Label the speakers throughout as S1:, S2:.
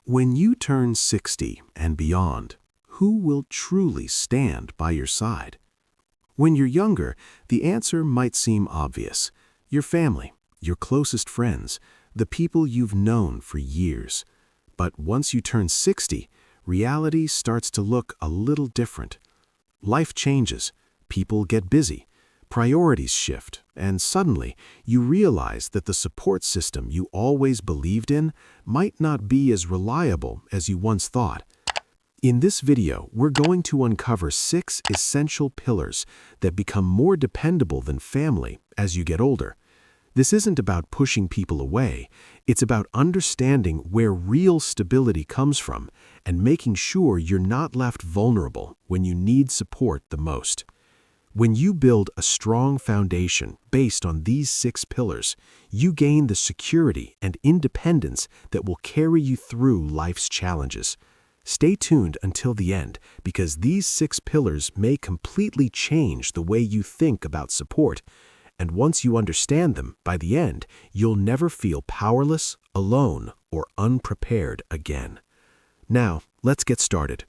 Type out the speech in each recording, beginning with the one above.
S1: When you turn 60 and beyond, who will truly stand by your side? When you're younger, the answer might seem obvious. Your family, your closest friends, the people you've known for years. But once you turn 60, reality starts to look a little different. Life changes, people get busy, priorities shift, and suddenly you realize that the support system you always believed in might not be as reliable as you once thought. In this video, we're going to uncover 6 essential pillars that become more dependable than family as you get older. This isn't about pushing people away, it's about understanding where real stability comes from and making sure you're not left vulnerable when you need support the most. When you build a strong foundation based on these 6 pillars, you gain the security and independence that will carry you through life's challenges. Stay tuned until the end because these 6 pillars may completely change the way you think about support. And once you understand them, by the end, you'll never feel powerless, alone, or unprepared again. Now, let's get started.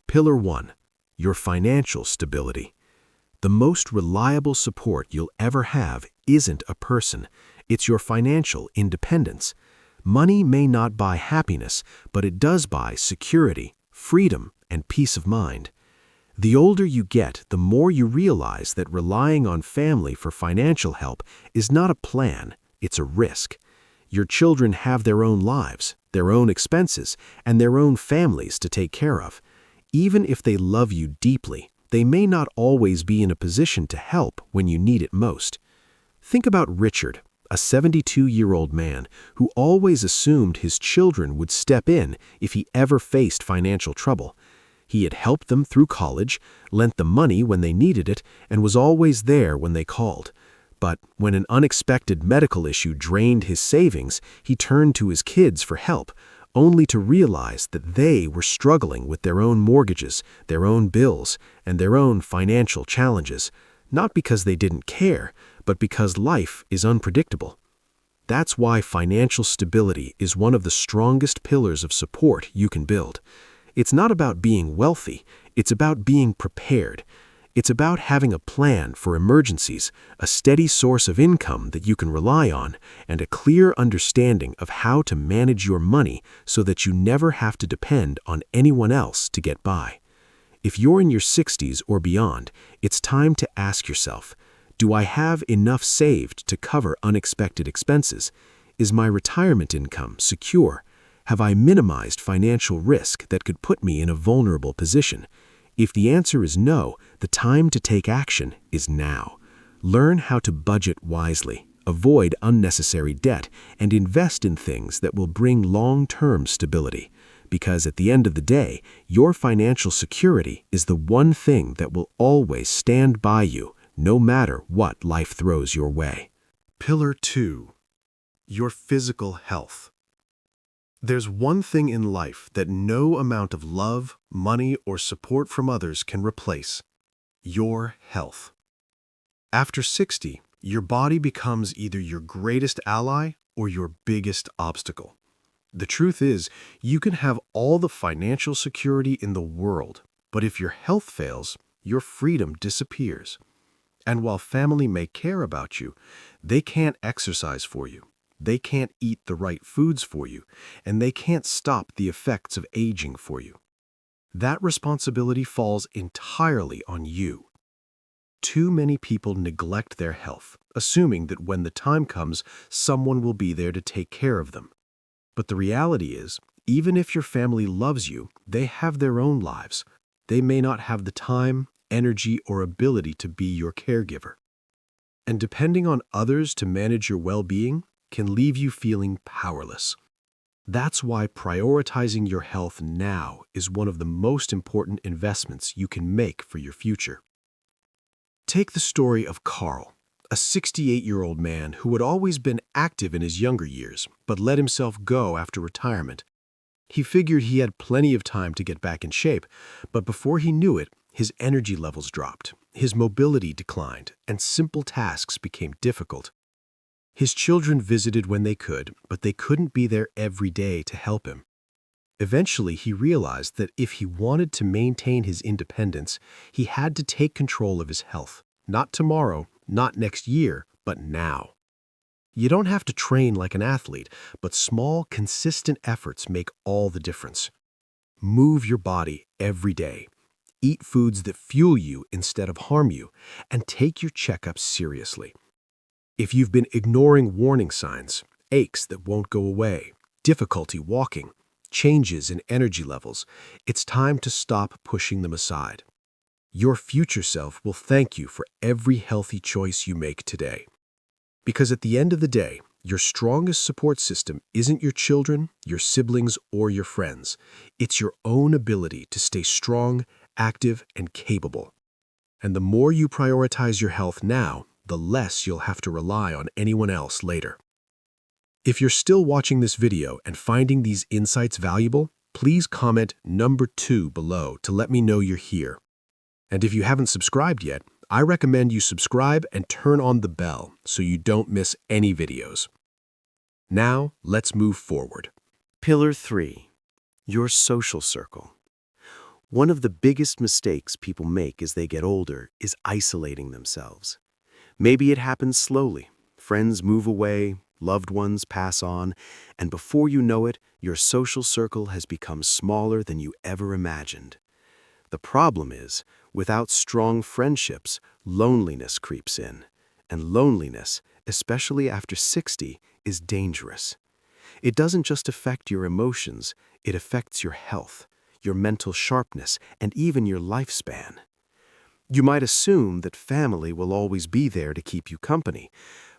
S1: Pillar 1. Your financial stability. The most reliable support you'll ever have isn't a person, it's your financial independence. Money may not buy happiness, but it does buy security, freedom, and peace of mind. The older you get, the more you realize that relying on family for financial help is not a plan, it's a risk. Your children have their own lives, their own expenses, and their own families to take care of. Even if they love you deeply, they may not always be in a position to help when you need it most. Think about Richard, a 72-year-old man who always assumed his children would step in if he ever faced financial trouble. He had helped them through college, lent them money when they needed it, and was always there when they called. But when an unexpected medical issue drained his savings, he turned to his kids for help, only to realize that they were struggling with their own mortgages, their own bills, and their own financial challenges, not because they didn't care, but because life is unpredictable. That's why financial stability is one of the strongest pillars of support you can build. It's not about being wealthy, it's about being prepared. It's about having a plan for emergencies, a steady source of income that you can rely on, and a clear understanding of how to manage your money so that you never have to depend on anyone else to get by. If you're in your 60s or beyond, it's time to ask yourself, do I have enough saved to cover unexpected expenses? Is my retirement income secure? Have I minimized financial risk that could put me in a vulnerable position? If the answer is no, the time to take action is now. Learn how to budget wisely, avoid unnecessary debt, and invest in things that will bring long-term stability. Because at the end of the day, your financial security is the one thing that will always stand by you, no matter what life throws your way. Pillar 2. Your physical health. There's one thing in life that no amount of love, money, or support from others can replace: your health. After 60, your body becomes either your greatest ally or your biggest obstacle. The truth is, you can have all the financial security in the world, but if your health fails, your freedom disappears. And while family may care about you, they can't exercise for you. They can't eat the right foods for you, and they can't stop the effects of aging for you. That responsibility falls entirely on you. Too many people neglect their health, assuming that when the time comes, someone will be there to take care of them. But the reality is, even if your family loves you, they have their own lives. They may not have the time, energy, or ability to be your caregiver. And depending on others to manage your well-being can leave you feeling powerless. That's why prioritizing your health now is one of the most important investments you can make for your future. Take the story of Carl, a 68-year-old man who had always been active in his younger years, but let himself go after retirement. He figured he had plenty of time to get back in shape, but before he knew it, his energy levels dropped, his mobility declined, and simple tasks became difficult. His children visited when they could, but they couldn't be there every day to help him.
S2: Eventually, he realized that if he wanted to maintain his independence, he had to take control of his health. Not tomorrow, not next year, but now. You don't have to train like an athlete, but small, consistent efforts make all the difference. Move your body every day. Eat foods that fuel you instead of harm you, and take your checkups seriously. If you've been ignoring warning signs, aches that won't go away, difficulty walking, changes in energy levels, it's time to stop pushing them aside. Your future self will thank you for every healthy choice you make today. Because at the end of the day, your strongest support system isn't your children, your siblings, or your friends. It's your own ability to stay strong, active, and capable. And the more you prioritize your health now, the less you'll have to rely on anyone else later. If you're still watching this video and finding these insights valuable, please comment number 2 below to let me know you're here. And if you haven't subscribed yet, I recommend you subscribe and turn on the bell so you don't miss any videos. Now, let's move forward.
S1: Pillar 3. Your social circle. One of the biggest mistakes people make as they get older is isolating themselves. Maybe it happens slowly. Friends move away, loved ones pass on, and before you know it, your social circle has become smaller than you ever imagined. The problem is, without strong friendships, loneliness creeps in. And loneliness, especially after 60, is dangerous. It doesn't just affect your emotions, it affects your health, your mental sharpness, and even your lifespan. You might assume that family will always be there to keep you company,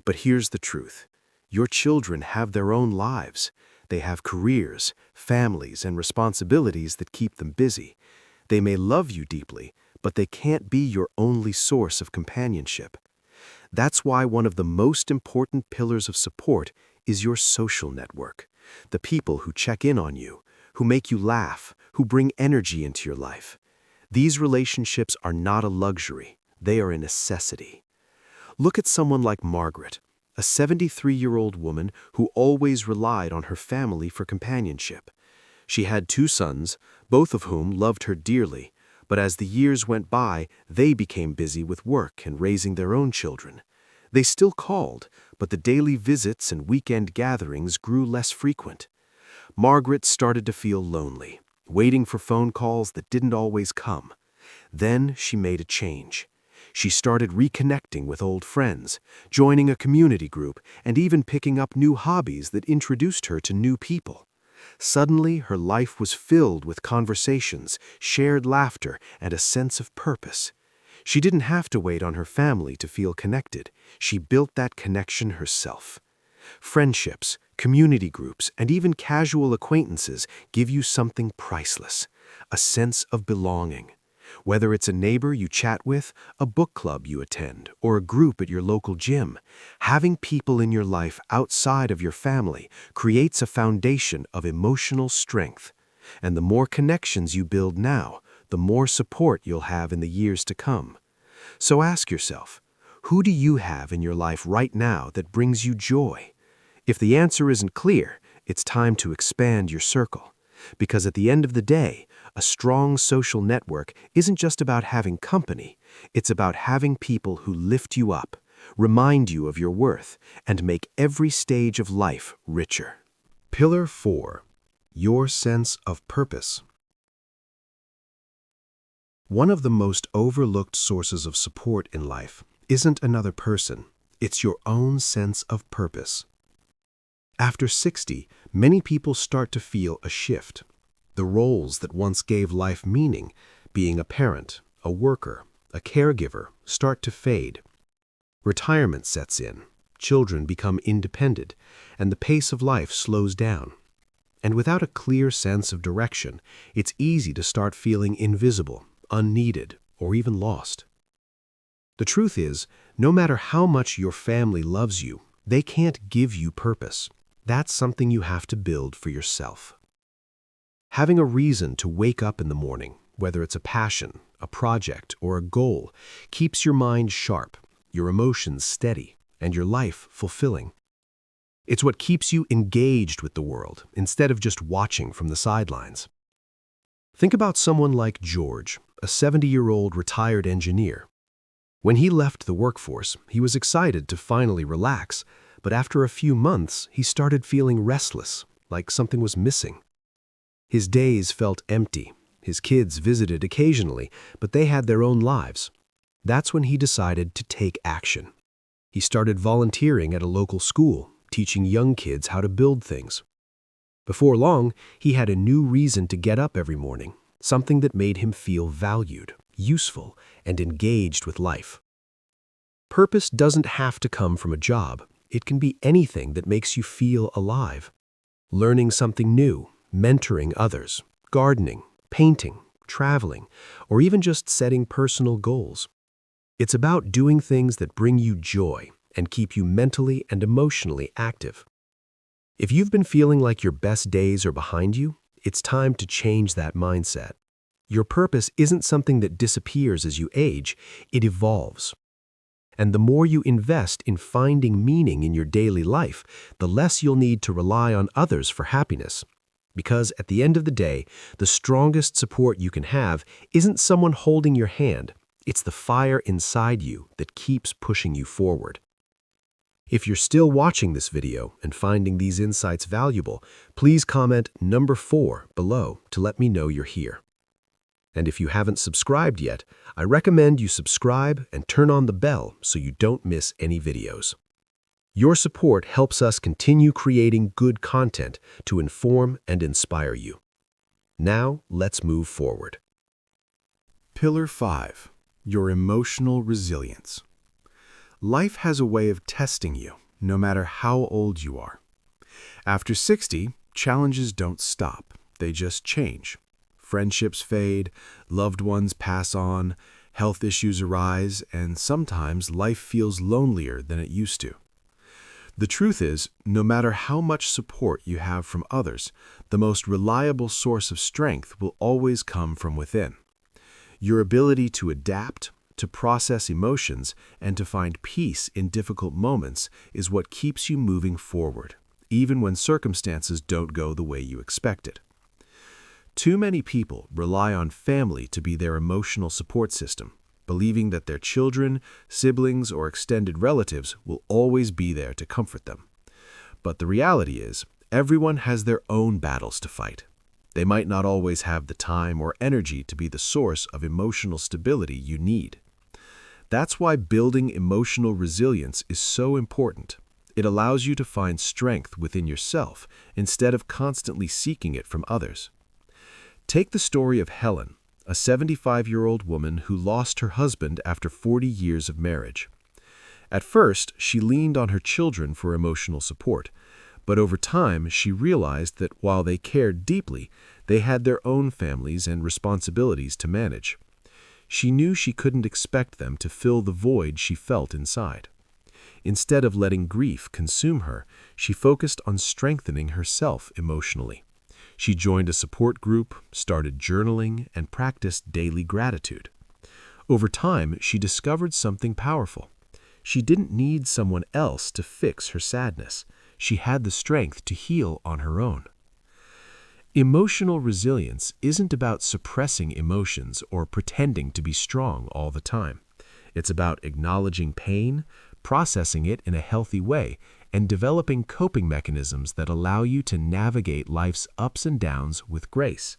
S1: but here's the truth. Your children have their own lives. They have careers, families, and responsibilities that keep them busy. They may love you deeply, but they can't be your only source of companionship. That's why one of the most important pillars of support is your social network. The people who check in on you, who make you laugh, who bring energy into your life. These relationships are not a luxury, they are a necessity. Look at someone like Margaret, a 73-year-old woman who always relied on her family for companionship. She had 2 sons, both of whom loved her dearly, but as the years went by, they became busy with work and raising their own children. They still called, but the daily visits and weekend gatherings grew less frequent. Margaret started to feel lonely, waiting for phone calls that didn't always come. Then she made a change. She started reconnecting with old friends, joining a community group, and even picking up new hobbies that introduced her to new people. Suddenly, her life was filled with conversations, shared laughter, and a sense of purpose. She didn't have to wait on her family to feel connected. She built that connection herself. Friendships, community groups, and even casual acquaintances give you something priceless, a sense of belonging. Whether it's a neighbor you chat with, a book club you attend, or a group at your local gym, having people in your life outside of your family creates a foundation of emotional strength. And the more connections you build now, the more support you'll have in the years to come. So ask yourself, who do you have in your life right now that brings you joy? If the answer isn't clear, it's time to expand your circle. Because at the end of the day, a strong social network isn't just about having company, it's about having people who lift you up, remind you of your worth, and make every stage of life richer.
S2: Pillar 4. Your sense of purpose. One of the most overlooked sources of support in life isn't another person, it's your own sense of purpose. After 60, many people start to feel a shift. The roles that once gave life meaning, being a parent, a worker, a caregiver, start to fade. Retirement sets in, children become independent, and the pace of life slows down. And without a clear sense of direction, it's easy to start feeling invisible, unneeded, or even lost. The truth is, no matter how much your family loves you, they can't give you purpose. That's something you have to build for yourself. Having a reason to wake up in the morning, whether it's a passion, a project, or a goal, keeps your mind sharp, your emotions steady, and your life fulfilling. It's what keeps you engaged with the world instead of just watching from the sidelines. Think about someone like George, a 70-year-old retired engineer. When he left the workforce, he was excited to finally relax, but after a few months, he started feeling restless, like something was missing. His days felt empty. His kids visited occasionally, but they had their own lives. That's when he decided to take action. He started volunteering at a local school, teaching young kids how to build things. Before long, he had a new reason to get up every morning, something that made him feel valued, useful, and engaged with life. Purpose doesn't have to come from a job. It can be anything that makes you feel alive. Learning something new, mentoring others, gardening, painting, traveling, or even just setting personal goals. It's about doing things that bring you joy and keep you mentally and emotionally active. If you've been feeling like your best days are behind you, it's time to change that mindset. Your purpose isn't something that disappears as you age, it evolves. And the more you invest in finding meaning in your daily life, the less you'll need to rely on others for happiness. Because at the end of the day, the strongest support you can have isn't someone holding your hand, it's the fire inside you that keeps pushing you forward. If you're still watching this video and finding these insights valuable, please comment number 4 below to let me know you're here. And if you haven't subscribed yet, I recommend you subscribe and turn on the bell so you don't miss any videos. Your support helps us continue creating good content to inform and inspire you. Now, let's move forward.
S1: Pillar 5. Your emotional resilience. Life has a way of testing you, no matter how old you are. After 60, challenges don't stop, they just change. Friendships fade, loved ones pass on, health issues arise, and sometimes life feels lonelier than it used to. The truth is, no matter how much support you have from others, the most reliable source of strength will always come from within. Your ability to adapt, to process emotions, and to find peace in difficult moments is what keeps you moving forward, even when circumstances don't go the way you expected. Too many people rely on family to be their emotional support system, believing that their children, siblings, or extended relatives will always be there to comfort them. But the reality is, everyone has their own battles to fight. They might not always have the time or energy to be the source of emotional stability you need. That's why building emotional resilience is so important. It allows you to find strength within yourself instead of constantly seeking it from others. Take the story of Helen, a 75-year-old woman who lost her husband after 40 years of marriage. At first, she leaned on her children for emotional support, but over time she realized that while they cared deeply, they had their own families and responsibilities to manage. She knew she couldn't expect them to fill the void she felt inside. Instead of letting grief consume her, she focused on strengthening herself emotionally. She joined a support group, started journaling, and practiced daily gratitude. Over time, she discovered something powerful. She didn't need someone else to fix her sadness. She had the strength to heal on her own. Emotional resilience isn't about suppressing emotions or pretending to be strong all the time. It's about acknowledging pain, processing it in a healthy way, and developing coping mechanisms that allow you to navigate life's ups and downs with grace.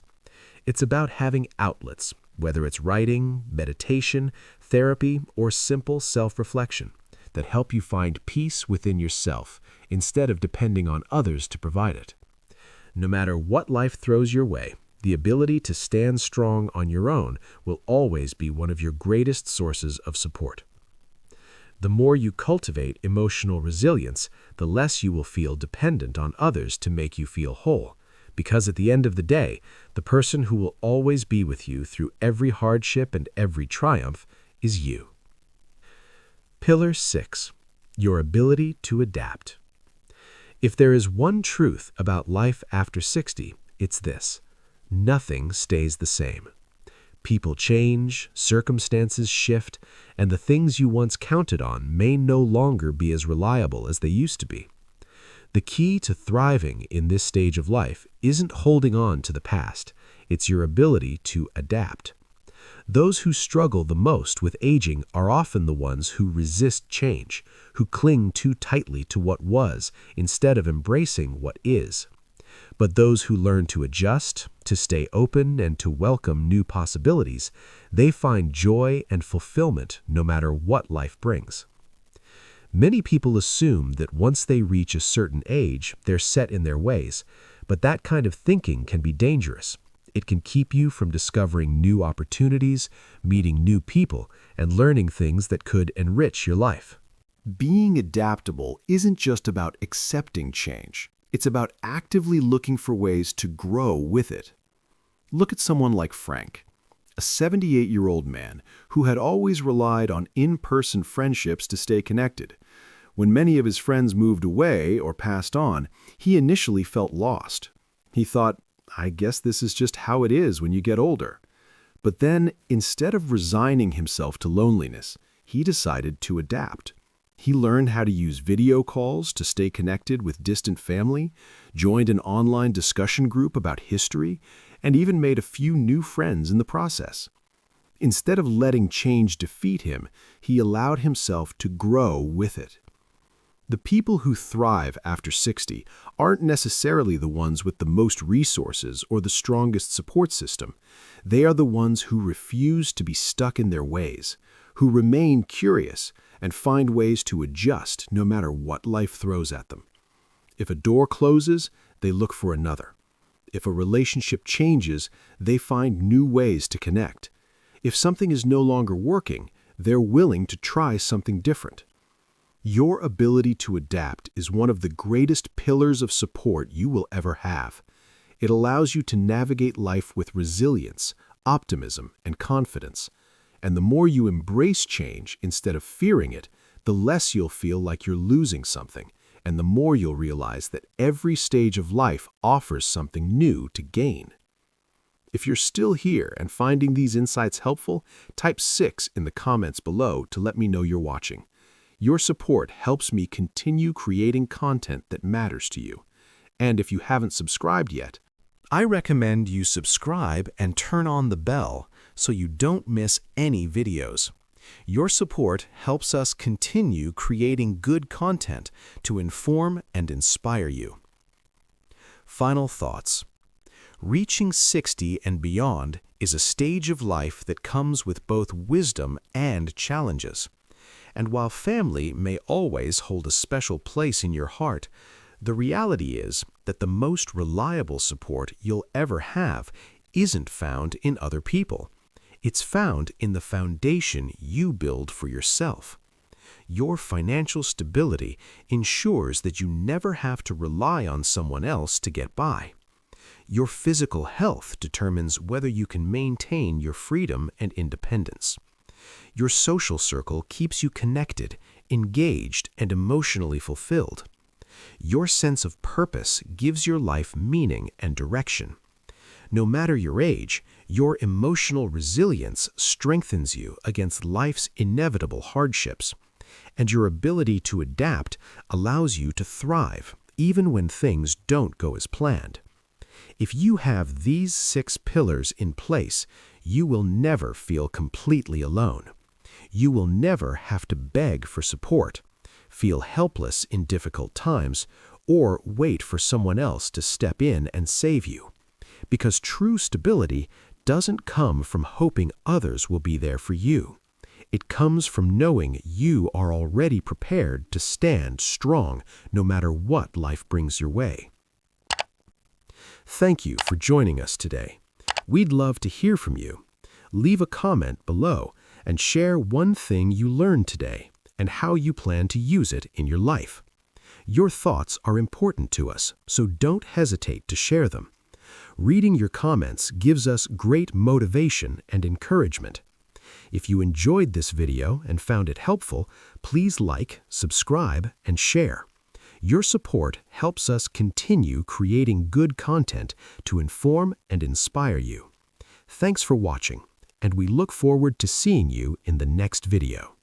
S1: It's about having outlets, whether it's writing, meditation, therapy, or simple self-reflection, that help you find peace within yourself instead of depending on others to provide it. No matter what life throws your way, the ability to stand strong on your own will always be one of your greatest sources of support. The more you cultivate emotional resilience, the less you will feel dependent on others to make you feel whole, because at the end of the day, the person who will always be with you through every hardship and every triumph is you. Pillar 6. Your ability to adapt. If there is one truth about life after 60, it's this: nothing stays the same. People change, circumstances shift, and the things you once counted on may no longer be as reliable as they used to be.
S2: The key to thriving in this stage of life isn't holding on to the past, it's your ability to adapt. Those who struggle the most with aging are often the ones who resist change, who cling too tightly to what was instead of embracing what is. But those who learn to adjust, to stay open, and to welcome new possibilities, they find joy and fulfillment no matter what life brings. Many people assume that once they reach a certain age, they're set in their ways, but that kind of thinking can be dangerous. It can keep you from discovering new opportunities, meeting new people, and learning things that could enrich your life.
S1: Being adaptable isn't just about accepting change. It's about actively looking for ways to grow with it. Look at someone like Frank, a 78-year-old man who had always relied on in-person friendships to stay connected. When many of his friends moved away or passed on, he initially felt lost. He thought, I guess this is just how it is when you get older. But then, instead of resigning himself to loneliness, he decided to adapt. He learned how to use video calls to stay connected with distant family, joined an online discussion group about history, and even made a few new friends in the process. Instead of letting change defeat him, he allowed himself to grow with it. The people who thrive after 60 aren't necessarily the ones with the most resources or the strongest support system. They are the ones who refuse to be stuck in their ways, who remain curious and find ways to adjust no matter what life throws at them. If a door closes, they look for another. If a relationship changes, they find new ways to connect. If something is no longer working, they're willing to try something different. Your ability to adapt is one of the greatest pillars of support you will ever have. It allows you to navigate life with resilience, optimism, and confidence. And the more you embrace change instead of fearing it, the less you'll feel like you're losing something, and the more you'll realize that every stage of life offers something new to gain. If you're still here and finding these insights helpful, type 6 in the comments below to let me know you're watching. Your support helps me continue creating content that matters to you. And if you haven't subscribed yet, I recommend you subscribe and turn on the bell so you don't miss any videos. Your support helps us continue creating good content to inform and inspire you. Final thoughts. Reaching 60 and beyond is a stage of life that comes with both wisdom and challenges. And while family may always hold a special place in your heart, the reality is that the most reliable support you'll ever have isn't found in other people. It's found in the foundation you build for yourself. Your financial stability ensures that you never have to rely on someone else to get by. Your physical health determines whether you can maintain your freedom and independence. Your social circle keeps you connected, engaged, and emotionally fulfilled. Your sense of purpose gives your life meaning and direction. No matter your age, your emotional resilience strengthens you against life's inevitable hardships, and your ability to adapt allows you to thrive, even when things don't go as planned. If you have these 6 pillars in place, you will never feel completely alone. You will never have to beg for support, feel helpless in difficult times, or wait for someone else to step in and save you. Because true stability doesn't come from hoping others will be there for you. It comes from knowing you are already prepared to stand strong no matter what life brings your way. Thank you for joining us today. We'd love to hear from you. Leave a comment below and share one thing you learned today and how you plan to use it in your life. Your thoughts are important to us, so don't hesitate to share them. Reading your comments gives us great motivation and encouragement. If you enjoyed this video and found it helpful, please like, subscribe, and share. Your support helps us continue creating good content to inform and inspire you. Thanks for watching, and we look forward to seeing you in the next video.